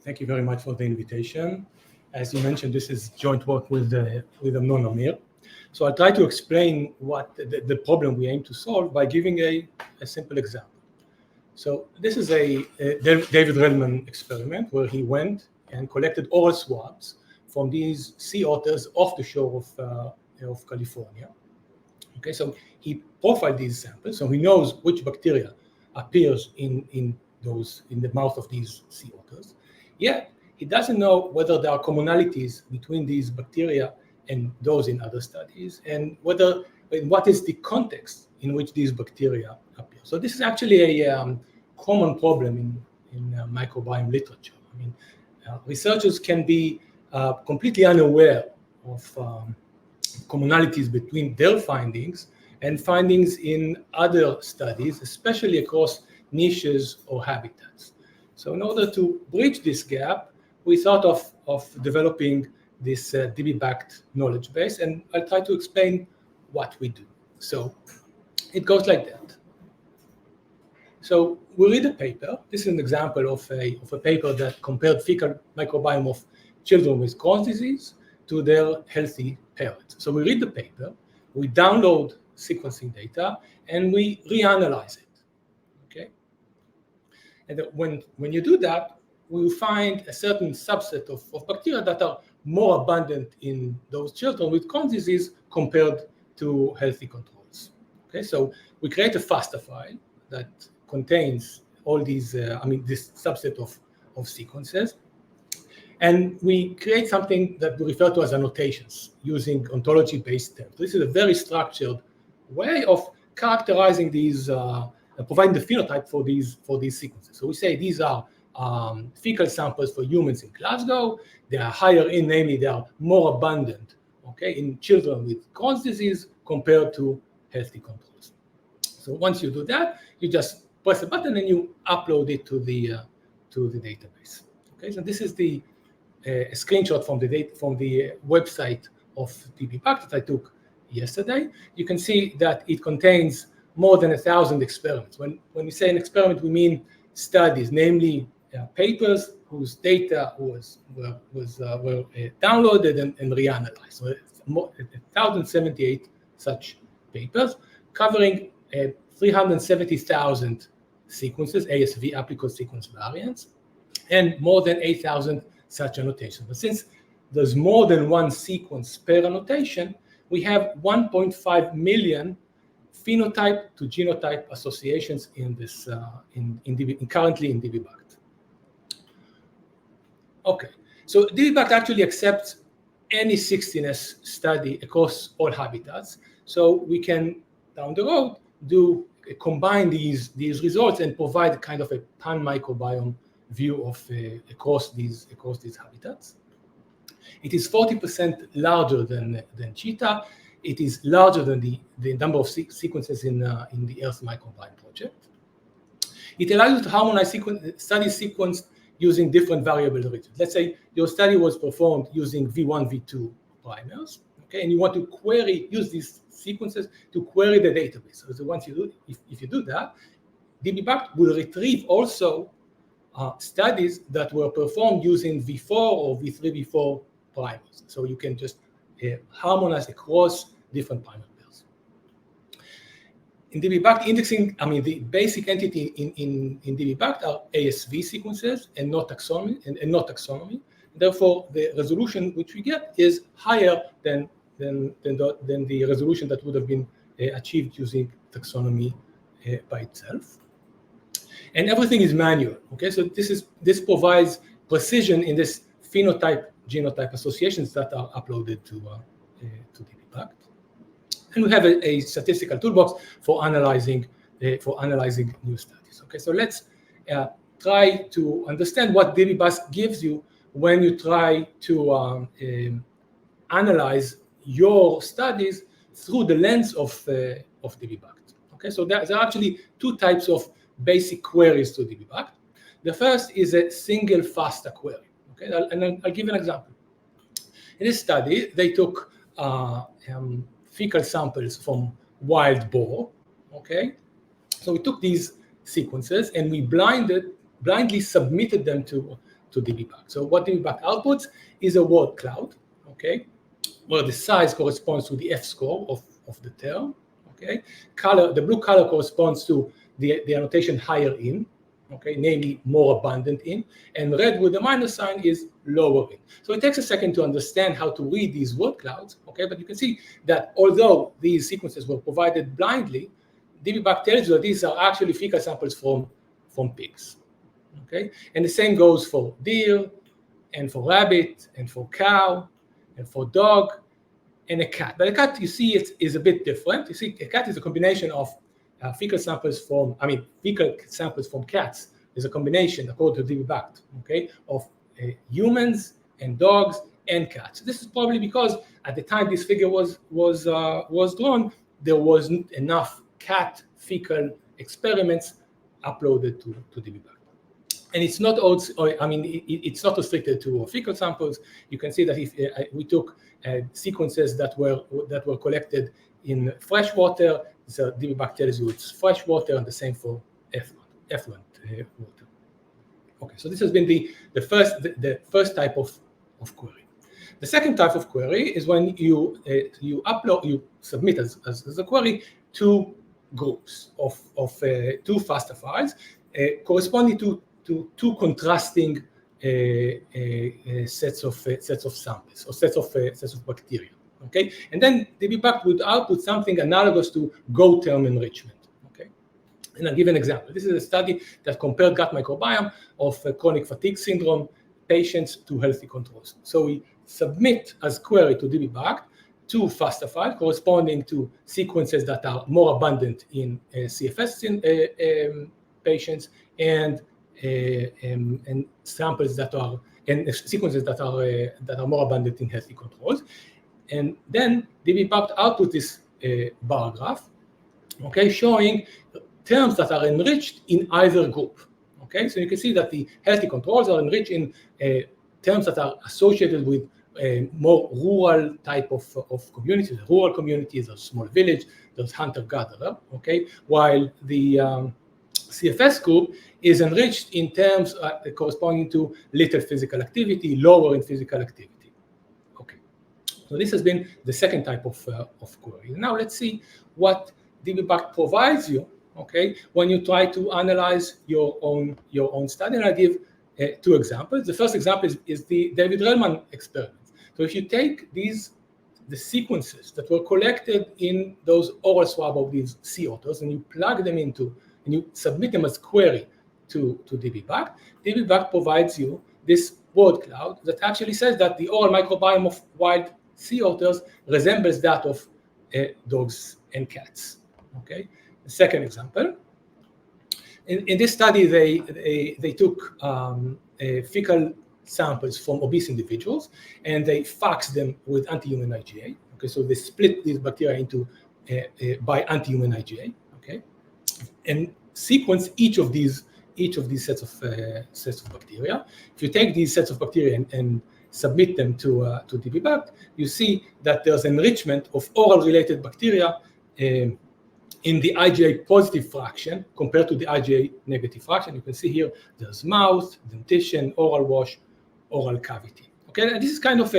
Thank you very much for the invitation. As you mentioned, this is joint work with Noam. So I'll try to explain what the problem we aim to solve by giving a simple example. So this is a David Redman experiment where he went and collected oral swabs from these sea otters off the shore of California. Okay, so he profiled these samples, so he knows which bacteria appears in the mouth of these sea otters. Yet he doesn't know whether there are commonalities between these bacteria and those in other studies, and what is the context in which these bacteria appear. So this is actually a common problem in microbiome literature. I mean, researchers can be completely unaware of commonalities between their findings and findings in other studies, especially across niches or habitats. So in order to bridge this gap, we thought of developing this dbBact knowledge base, and I'll try to explain what we do. So it goes like that. So we read a paper. This is an example of a paper that compared fecal microbiome of children with Crohn's disease to their healthy parents. So we read the paper, we download sequencing data, and we reanalyze it. Okay? And when you do that, we find a certain subset of bacteria that are more abundant in those children with Crohn's disease compared to healthy controls. Okay, so we create a FASTA file that contains all these, this subset of sequences, and we create something that we refer to as annotations using ontology-based terms. This is a very structured way of characterizing these, providing the phenotype for these sequences. So we say these are fecal samples for humans in Glasgow. They are higher in, namely they are more abundant, okay, in children with Crohn's disease compared to healthy controls. So once you do that, you just press a button and you upload it to the database. Okay, so this is a screenshot from the website of dbBact that I took yesterday. You can see that it contains more than 1,000 experiments. When we say an experiment, we mean studies, namely papers whose data were downloaded and reanalyzed. So it's 1,078 such papers covering 370,000 sequences, ASV, applicable sequence variants, and more than 8,000 such annotations. But since there's more than one sequence per annotation, we have 1.5 million phenotype to genotype associations in this currently in dbBact. Okay, so dbBact actually accepts any 16S study across all habitats, so we can down the road combine these results and provide kind of a pan-microbiome view of across these habitats. It is 40% larger than Cheetah. It is larger than the number of sequences in the Earth Microbiome Project. It allows you to harmonize studies sequenced using different variable regions. Let's say your study was performed using V1, V2 primers, okay, and you want to use these sequences to query the database. So once you do, if you do that, dbBact will retrieve also studies that were performed using V4 or V3, V4 primers. So you can just harmonize across different primer pairs. In dbBact indexing, the basic entity in dbBact are ASV sequences and not taxonomy. Therefore, the resolution which we get is higher than the resolution that would have been achieved using taxonomy by itself. And everything is manual. Okay, so this provides precision in this phenotype-genotype associations that are uploaded to dbBact. And we have a statistical toolbox for analyzing new studies. Okay, so let's try to understand what dbBact gives you when you try to analyze your studies through the lens of dbBact. Okay, so there are actually two types of basic queries to dbBact. The first is a single FASTA query. Okay, and I'll give an example. In this study, they took fecal samples from wild boar. Okay, so we took these sequences and we blinded blindly submitted them to dbBact. So what dbBact outputs is a word cloud, okay, where the size corresponds to the F-score of the term, okay. The blue color corresponds to the annotation higher in, okay, namely more abundant in, and red with the minus sign is lower in. So it takes a second to understand how to read these word clouds, okay, but you can see that although these sequences were provided blindly, dbBact tells you that these are actually fecal samples from pigs, okay? And the same goes for deer, and for rabbit, and for cow, and for dog, and a cat. But a cat, you see, it is a bit different. You see, a cat is a combination of fecal samples from cats is a combination, according to dbBact, okay, of humans and dogs and cats. This is probably because at the time this figure was drawn, there wasn't enough cat fecal experiments uploaded to dbBact. And it's not also, it's not restricted to fecal samples. You can see that if we took sequences that were collected in fresh water, so dbBact tells you it's fresh water, and the same for effluent water. Okay, so this has been the first type of query. The second type of query is when you submit as a query two groups of two FASTA files corresponding to two contrasting sets of samples or sets of bacteria. Okay, and then dbBact would output something analogous to GO term enrichment. Okay, and I'll give an example. This is a study that compared gut microbiome of chronic fatigue syndrome patients to healthy controls. So we submit as query to dbBact two FASTA files corresponding to sequences that are more abundant in CFS patients and samples that are sequences that are more abundant in healthy controls. And then dbBact output this bar graph, okay, showing terms that are enriched in either group. Okay, so you can see that the healthy controls are enriched in terms that are associated with a more rural type of communities. Rural communities, a small village, there's hunter-gatherer. Okay, while the CFS group is enriched in terms corresponding to little physical activity, lower in physical activity. So this has been the second type of query. Now let's see what dbBact provides you, okay, when you try to analyze your own study. And I'll give two examples. The first example is the David Relman experiment. So if you take the sequences that were collected in those oral swab of these sea otters and you plug them into, and you submit them as query to dbBact, dbBact provides you this word cloud that actually says that the oral microbiome of wild sea otters resembles that of dogs and cats. Okay. The second example, in this study, they took fecal samples from obese individuals and they faxed them with anti-human IgA. Okay, so they split these bacteria into by anti-human IgA. Okay, and sequence each of these sets of bacteria. If you take these sets of bacteria and submit them to dbBact, you see that there's enrichment of oral-related bacteria in the IgA positive fraction compared to the IgA negative fraction. You can see here there's mouth, dentition, oral wash, oral cavity. Okay, and this is kind of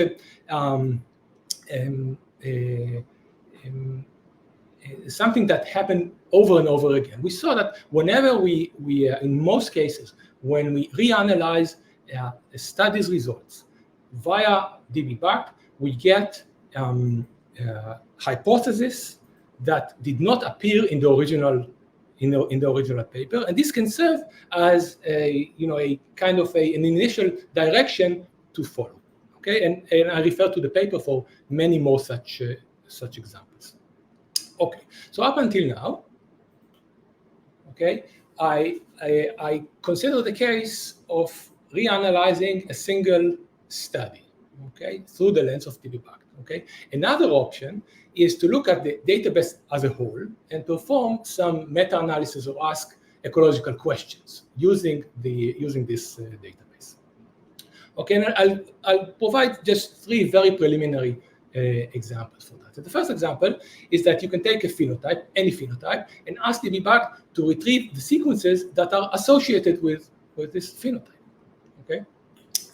something that happened over and over again. We saw that whenever we in most cases, when we reanalyze a study's results via dbBact, we get hypotheses that did not appear in the original paper, and this can serve as a kind of an initial direction to follow. Okay, and I refer to the paper for many more such examples. Okay, so up until now, okay, I consider the case of reanalyzing a single study, okay, through the lens of dbBact. Okay, another option is to look at the database as a whole and perform some meta-analysis or ask ecological questions using this database. Okay, and I'll provide just three very preliminary examples for that. So the first example is that you can take a phenotype, any phenotype, and ask dbBact to retrieve the sequences that are associated with phenotype. Okay.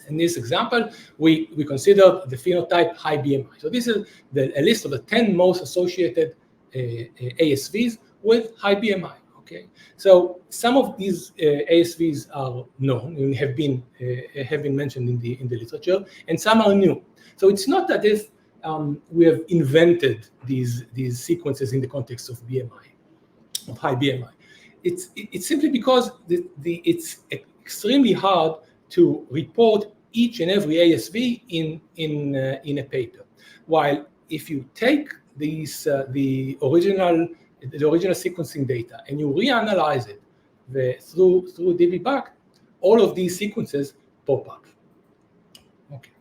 In this example, we consider the phenotype high BMI. So this is a list of the 10 most associated ASVs with high BMI. Okay, so some of these ASVs are known and have been mentioned in the literature, and some are new. So it's not that if we have invented these sequences in the context of BMI, of high BMI. It's simply because it's extremely hard to report each and every ASV in a paper. While if you take these the original sequencing data and you reanalyze it through dbBact, all of these sequences pop up. Okay.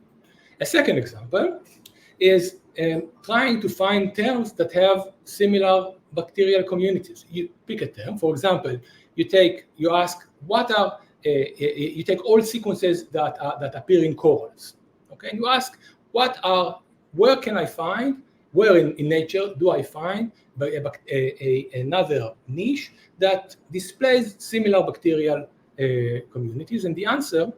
A second example is trying to find terms that have similar bacterial communities. You pick a term, for example, you take all sequences that appear in corals. Okay, and you ask where in nature do I find another niche that displays similar bacterial communities, and the answer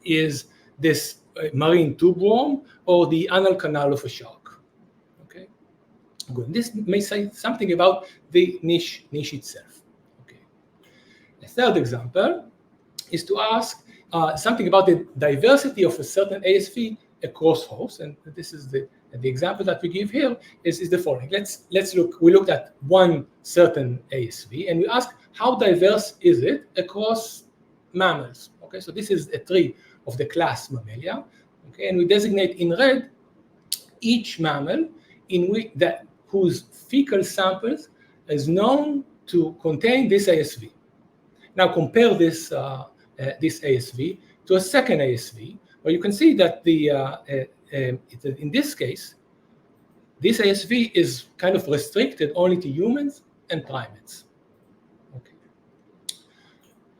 is this marine tube worm or the anal canal of a shark. Okay, good. This may say something about the niche itself. Okay. A third example is to ask something about the diversity of a certain ASV across hosts, and this is the example that we give here is the following. Let's look. We looked at one certain ASV, and we ask how diverse is it across mammals. Okay, so this is a tree of the class Mammalia. Okay, and we designate in red each mammal whose fecal samples is known to contain this ASV. Now compare this ASV to a second ASV, where you can see that in this case, this ASV is kind of restricted only to humans and primates. Okay.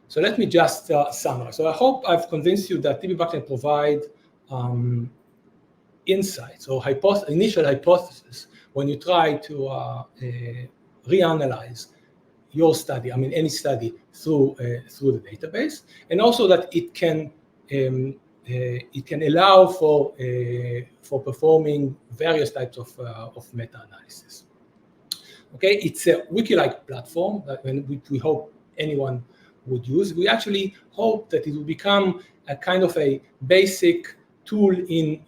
So let me just summarize. So I hope I've convinced you that dbBact can provide insights or initial hypothesis when you try to reanalyze your study, any study through the database, and also that it can allow for performing various types of meta-analysis. Okay, it's a wiki-like platform that we hope anyone would use. We actually hope that it will become a kind of a basic tool in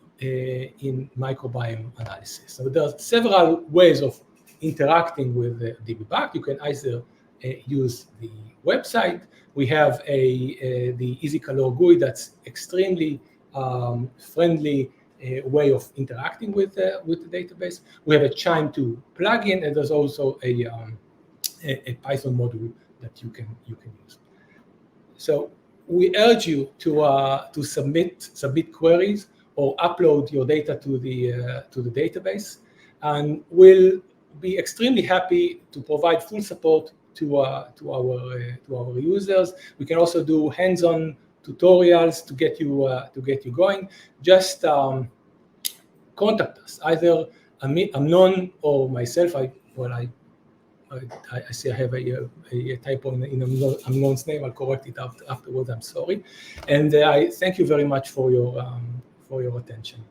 microbiome analysis. So there are several ways of interacting with dbBact. You can either use the website. We have the EasyCalor GUI that's extremely friendly way of interacting with the database. We have a Chime2 plugin, and there's also a Python module that you can use. So we urge you to submit queries or upload your data to the database, and we'll be extremely happy to provide full support to our users. We can also do hands-on tutorials to get you going. Just contact us, either Amnon or myself. I see I have a typo in Amnon's name. I'll correct it afterwards. I'm sorry, and I thank you very much for your attention.